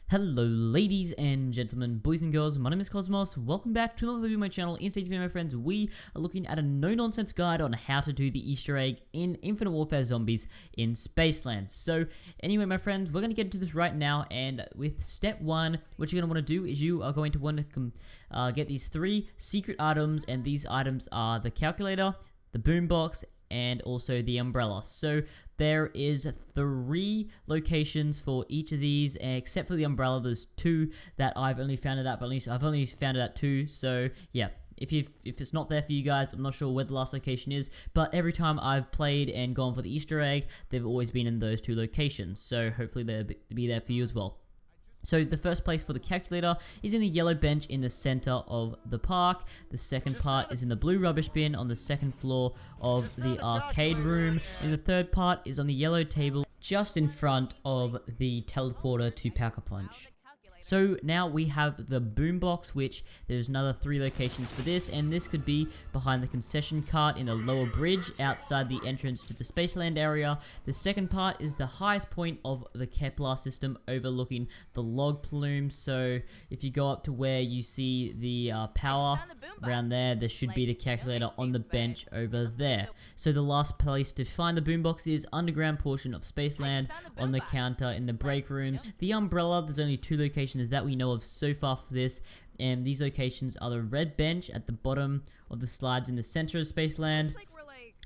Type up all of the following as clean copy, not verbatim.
Hello ladies and gentlemen, boys and girls, my name is Cosmos. Welcome back to another video on my channel. In today's video, my friends, we are looking at a no-nonsense guide on how to do the Easter egg in Infinite Warfare Zombies in Spaceland. So anyway, my friends, we're going to get into this right now, and with step 1, what you're going to want to do is you are going to want to get these 3 secret items, and these items are the calculator, the boombox, and also the umbrella. So there is 3 locations for each of these, except for the umbrella. There's 2 that I've only found it at, but at least I've only found it at 2. So yeah, if it's not there for you guys, I'm not sure where the last location is, but every time I've played and gone for the Easter egg, they've always been in those 2 locations. So hopefully they'll be there for you as well. So the first place for the calculator is in the yellow bench in the center of the park. The second part is in the blue rubbish bin on the second floor of the arcade room. And the third part is on the yellow table just in front of the teleporter to Pack-a-Punch. So now we have the boombox, which there's another 3 locations for this, and this could be behind the concession cart in the lower bridge outside the entrance to the Spaceland area. The second part is the highest point of the Kepler system overlooking the log plume. So if you go up to where you see the power around there, there should be the calculator on the bench over there. So the last place to find the boombox is underground portion of Spaceland on the counter in the break rooms. The umbrella, there's only 2 locations that we know of so far for this, and these locations are the red bench at the bottom of the slides in the center of Spaceland,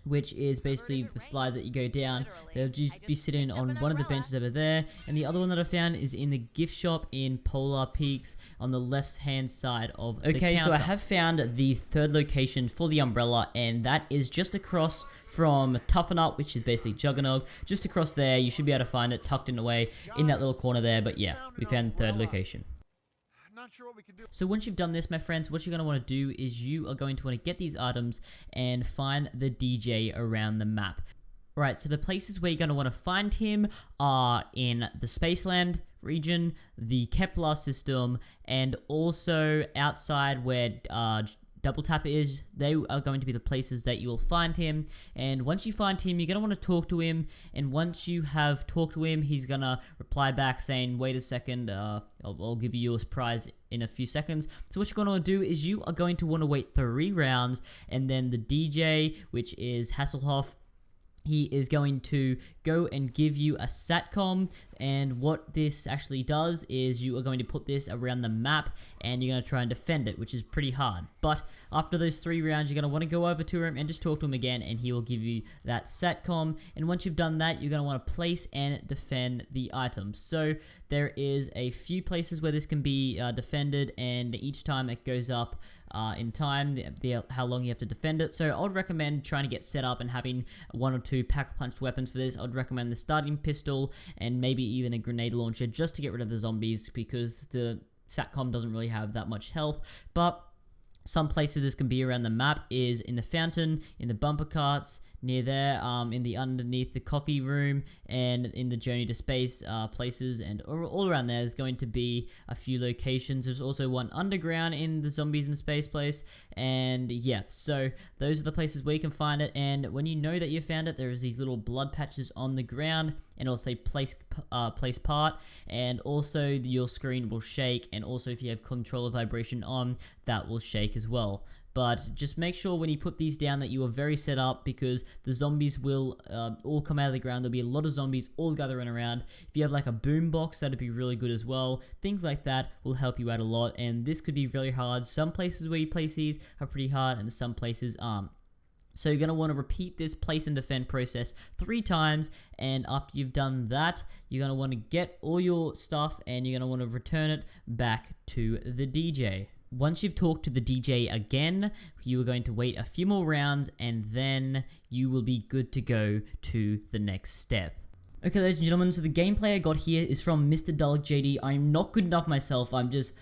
which is basically the slides that you go down. They'll just be sitting on one of the benches over there, and the other one that I found is in the gift shop in Polar Peaks on the left hand side of the counter. Okay, so I have found the 3rd location for the umbrella, and that is just across from Toughen Up, which is basically Juggernog. Just across there, you should be able to find it tucked in away in that little corner there. But yeah, we found the 3rd location. So once you've done this, my friends, what you're going to want to do is you are going to want to get these items and find the DJ around the map. Alright, so the places where you're going to want to find him are in the Spaceland region, the Kepler system, and also outside where Double Tap is. They are going to be the places that you will find him. And once you find him, you're going to want to talk to him, and once you have talked to him, he's going to reply back saying, wait a second, I'll give you your prize in a few seconds. So what you're going to want to do is you are going to want to wait 3 rounds, and then the DJ, which is Hasselhoff, he is going to go and give you a SATCOM, and what this actually does is you are going to put this around the map, and you're going to try and defend it, which is pretty hard. But after those 3 rounds, you're going to want to go over to him and just talk to him again, and he will give you that SATCOM. And once you've done that, you're going to want to place and defend the items. So there is a few places where this can be defended, and each time it goes up in time, how long you have to defend it. So I would recommend trying to get set up and having 1 or 2 Pack-a-Punch weapons for this. I would recommend the starting pistol and maybe even a grenade launcher just to get rid of the zombies, because the SATCOM doesn't really have that much health. But some places this can be around the map is in the fountain, in the bumper carts, near there, in the underneath the coffee room, and in the Journey to Space places, and all around there. There's going to be a few locations. There's also one underground in the Zombies in Space place, and yeah, so those are the places where you can find it. And when you know that you found it, there's these little blood patches on the ground, and it'll say place part, and also your screen will shake, and also if you have controller vibration on, that will shake as well. But just make sure when you put these down that you are very set up, because the zombies will all come out of the ground. There'll be a lot of zombies all gathering around. If you have like a boom box, that'd be really good as well. Things like that will help you out a lot, and this could be really hard. Some places where you place these are pretty hard, and some places aren't. So you're going to want to repeat this place and defend process 3 times, and after you've done that, you're going to want to get all your stuff, and you're going to want to return it back to the DJ. Once you've talked to the DJ again, you are going to wait a few more rounds, and then you will be good to go to the next step. Okay, ladies and gentlemen, so the gameplay I got here is from Mr. Dalek JD. I'm not good enough myself. I just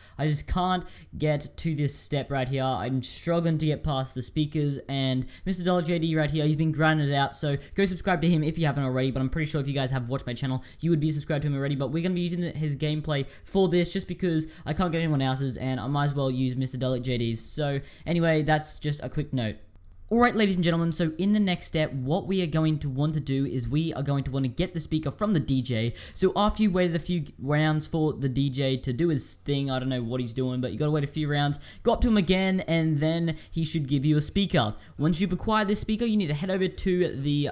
can't get to this step right here. I'm struggling to get past the speakers, and Mr. Dalek JD right here, he's been grinding it out. So go subscribe to him if you haven't already, but I'm pretty sure if you guys have watched my channel, you would be subscribed to him already. But we're going to be using his gameplay for this just because I can't get anyone else's, and I might as well use Mr. Dalek JD's. So anyway, that's just a quick note. Alright, ladies and gentlemen, so in the next step, what we are going to want to do is we are going to want to get the speaker from the DJ. So after you waited a few rounds for the DJ to do his thing, I don't know what he's doing, but you gotta wait a few rounds, go up to him again, and then he should give you a speaker. Once you've acquired this speaker, you need to head over to the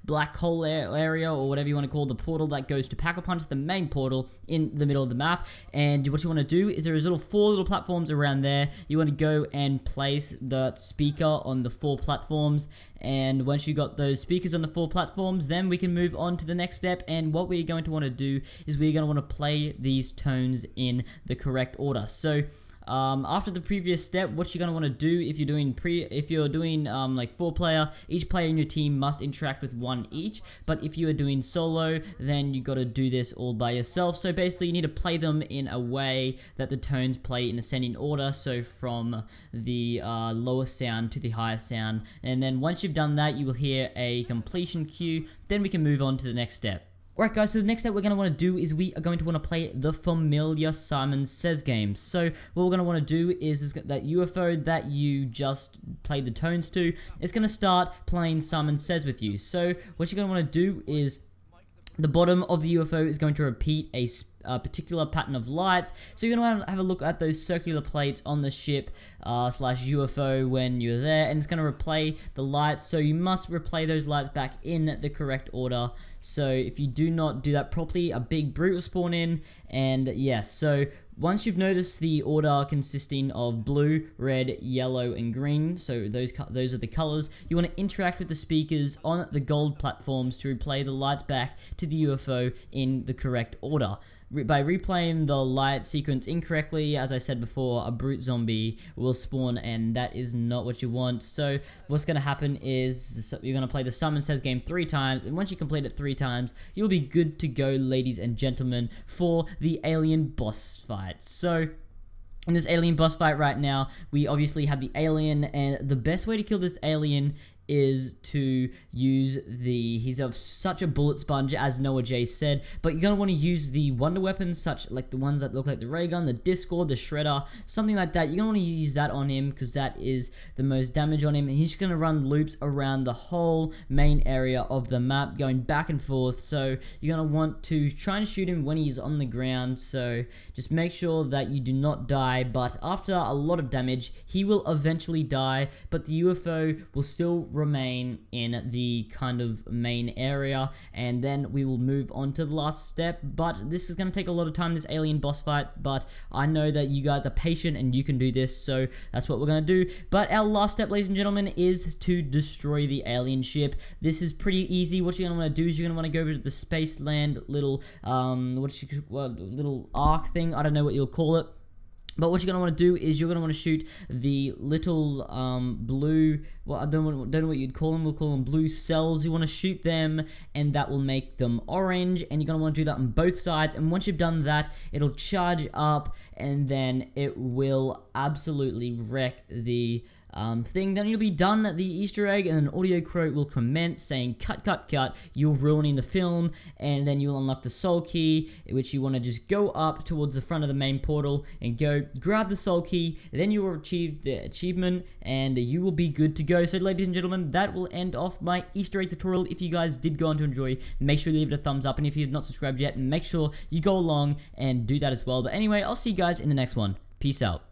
black hole area, or whatever you want to call the portal that goes to Pack-a-Punch, the main portal in the middle of the map. And what you want to do is there is four little platforms around there. You want to go and place the speaker on the four platforms, and once you got those speakers on the four platforms, then we can move on to the next step. And what we're going to want to do is we're going to want to play these tones in the correct order. So after the previous step, what you're going to want to do if you're doing like 4-player, each player in your team must interact with one each. But if you are doing solo, then you got to do this all by yourself. So basically you need to play them in a way that the tones play in ascending order, so from the lowest sound to the highest sound. And then once you've done that, you will hear a completion cue. Then we can move on to the next step. Alright guys, so the next step we're going to want to do is we are going to want to play the familiar Simon Says game. So what we're going to want to do is that UFO that you just played the tones to, it's going to start playing Simon Says with you. So what you're going to want to do is the bottom of the UFO is going to repeat a particular pattern of lights. So you're going to want to have a look at those circular plates on the ship slash UFO when you're there, and it's going to replay the lights. So you must replay those lights back in the correct order. So if you do not do that properly, a big brute will spawn in. And yes, so once you've noticed the order consisting of blue, red, yellow, and green, so those are the colors, you want to interact with the speakers on the gold platforms to replay the lights back to the UFO in the correct order. By replaying the light sequence incorrectly, as I said before, a brute zombie will spawn, and that is not what you want. So what's going to happen is you're going to play the Simon Says game 3 times, and once you complete it 3 times, you'll be good to go, ladies and gentlemen, for the alien boss fight. So in this alien boss fight right now, we obviously have the alien, and the best way to kill this alien is to use he's of such a bullet sponge, as Noah J said, but you're going to want to use the wonder weapons, such like the ones that look like the ray gun, the Discord, the shredder, something like that. You're going to want to use that on him because that is the most damage on him, and he's just going to run loops around the whole main area of the map, going back and forth. So you're going to want to try and shoot him when he's on the ground, so just make sure that you do not die. But after a lot of damage, he will eventually die, but the UFO will still remain in the kind of main area, and then we will move on to the last step. But this is going to take a lot of time, this alien boss fight, but I know that you guys are patient and you can do this, so that's what we're going to do. But our last step, ladies and gentlemen, is to destroy the alien ship. This is pretty easy. What you're going to want to do is you're going to want to go over to the Spaceland little little arc thing, I don't know what you'll call it. But what you're going to want to do is you're going to want to shoot the little blue, well, I don't know what you'd call them, we'll call them blue cells. You want to shoot them, and that will make them orange, and you're going to want to do that on both sides. And once you've done that, it'll charge up, and then it will absolutely wreck the thing. Then you'll be done the Easter egg, and an audio quote will commence saying cut, cut, cut, you're ruining the film. And then you'll unlock the soul key, which you want to just go up towards the front of the main portal and go grab the soul key. Then you will achieve the achievement, and you will be good to go. So ladies and gentlemen, that will end off my Easter egg tutorial. If you guys did go on to enjoy, make sure you leave it a thumbs up, and if you've not subscribed yet, make sure you go along and do that as well. But anyway, I'll see you guys in the next one. Peace out.